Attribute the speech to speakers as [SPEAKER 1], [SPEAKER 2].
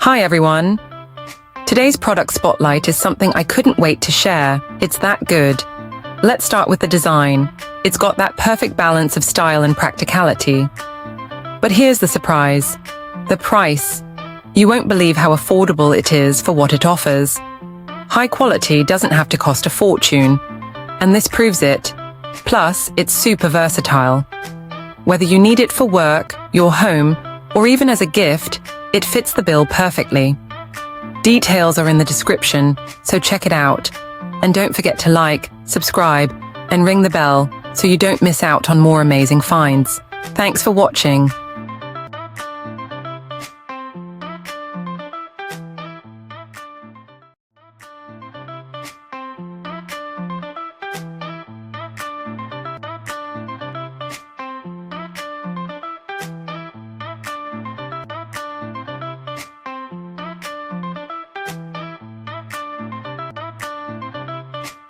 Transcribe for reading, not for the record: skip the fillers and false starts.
[SPEAKER 1] Hi everyone! Today's product spotlight is something I couldn't wait to share. It's that good. Let's start with the design. It's got that perfect balance of style and practicality. But here's the surprise. The price. You won't believe how affordable it is for what it offers. High quality doesn't have to cost a fortune, and this proves it. Plus, it's super versatile. Whether you need it for work, your home, or even as a gift, it fits the bill perfectly. Details are in the description, so check it out. And don't forget to like, subscribe, and ring the bell so you don't miss out on more amazing finds. Thanks for watching.